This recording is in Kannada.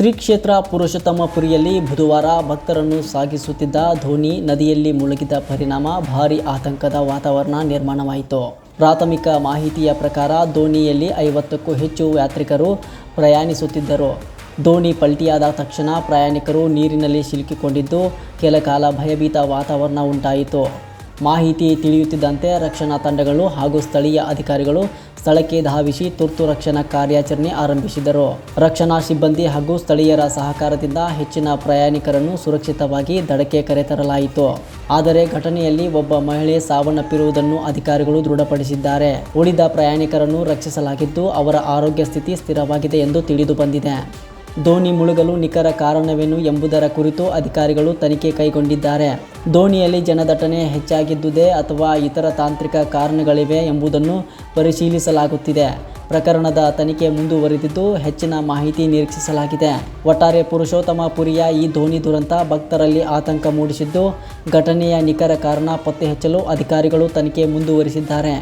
ಶ್ರೀ ಕ್ಷೇತ್ರ ಪುರುಷೋತ್ತಮಪುರಿಯಲ್ಲಿ ಬುಧವಾರ ಭಕ್ತರನ್ನು ಸಾಗಿಸುತ್ತಿದ್ದ ದೋಣಿ ನದಿಯಲ್ಲಿ ಮುಳುಗಿದ ಪರಿಣಾಮ ಭಾರೀ ಆತಂಕದ ವಾತಾವರಣ ನಿರ್ಮಾಣವಾಯಿತು. ಪ್ರಾಥಮಿಕ ಮಾಹಿತಿಯ ಪ್ರಕಾರ ದೋಣಿಯಲ್ಲಿ 50ಕ್ಕೂ ಹೆಚ್ಚು ಯಾತ್ರಿಕರು ಪ್ರಯಾಣಿಸುತ್ತಿದ್ದರು. ದೋಣಿ ಪಲ್ಟಿಯಾದ ತಕ್ಷಣ ಪ್ರಯಾಣಿಕರು ನೀರಿನಲ್ಲಿ ಸಿಲುಕಿಕೊಂಡಿದ್ದು ಕೆಲಕಾಲ ಭಯಭೀತ ವಾತಾವರಣ ಉಂಟಾಯಿತು. ಮಾಹಿತಿ ತಿಳಿಯುತ್ತಿದ್ದಂತೆ ರಕ್ಷಣಾ ತಂಡಗಳು ಹಾಗೂ ಸ್ಥಳೀಯ ಅಧಿಕಾರಿಗಳು ಸ್ಥಳಕ್ಕೆ ಧಾವಿಸಿ ತುರ್ತು ರಕ್ಷಣಾ ಕಾರ್ಯಾಚರಣೆ ಆರಂಭಿಸಿದರು. ರಕ್ಷಣಾ ಸಿಬ್ಬಂದಿ ಹಾಗೂ ಸ್ಥಳೀಯರ ಸಹಕಾರದಿಂದ ಹೆಚ್ಚಿನ ಪ್ರಯಾಣಿಕರನ್ನು ಸುರಕ್ಷಿತವಾಗಿ ದಡಕ್ಕೆ ಕರೆತರಲಾಯಿತು. ಆದರೆ ಘಟನೆಯಲ್ಲಿ ಒಬ್ಬ ಮಹಿಳೆ ಸಾವನ್ನಪ್ಪಿರುವುದನ್ನು ಅಧಿಕಾರಿಗಳು ದೃಢಪಡಿಸಿದ್ದಾರೆ. ಉಳಿದ ಪ್ರಯಾಣಿಕರನ್ನು ರಕ್ಷಿಸಲಾಗಿದ್ದು ಅವರ ಆರೋಗ್ಯ ಸ್ಥಿತಿ ಸ್ಥಿರವಾಗಿದೆ ಎಂದು ತಿಳಿದು ಬಂದಿದೆ. ದೋಣಿ ಮುಳುಗಲು ನಿಖರ ಕಾರಣವೇನು ಎಂಬುದರ ಕುರಿತು ಅಧಿಕಾರಿಗಳು ತನಿಖೆ ಕೈಗೊಂಡಿದ್ದಾರೆ. ದೋಣಿಯಲ್ಲಿ ಜನದಟ್ಟಣೆ ಹೆಚ್ಚಾಗಿದ್ದುದೇ ಅಥವಾ ಇತರ ತಾಂತ್ರಿಕ ಕಾರಣಗಳಿವೆ ಎಂಬುದನ್ನು ಪರಿಶೀಲಿಸಲಾಗುತ್ತಿದೆ. ಪ್ರಕರಣದ ತನಿಖೆ ಮುಂದುವರೆದಿದ್ದು ಹೆಚ್ಚಿನ ಮಾಹಿತಿ ನಿರೀಕ್ಷಿಸಲಾಗಿದೆ. ಒಟ್ಟಾರೆ ಪುರುಷೋತ್ತಮಪುರಿಯ ಈ ದೋಣಿ ದುರಂತ ಭಕ್ತರಲ್ಲಿ ಆತಂಕ ಮೂಡಿಸಿದ್ದು, ಘಟನೆಯ ನಿಖರ ಕಾರಣ ಪತ್ತೆ ಹಚ್ಚಲು ಅಧಿಕಾರಿಗಳು ತನಿಖೆ ಮುಂದುವರಿಸಿದ್ದಾರೆ.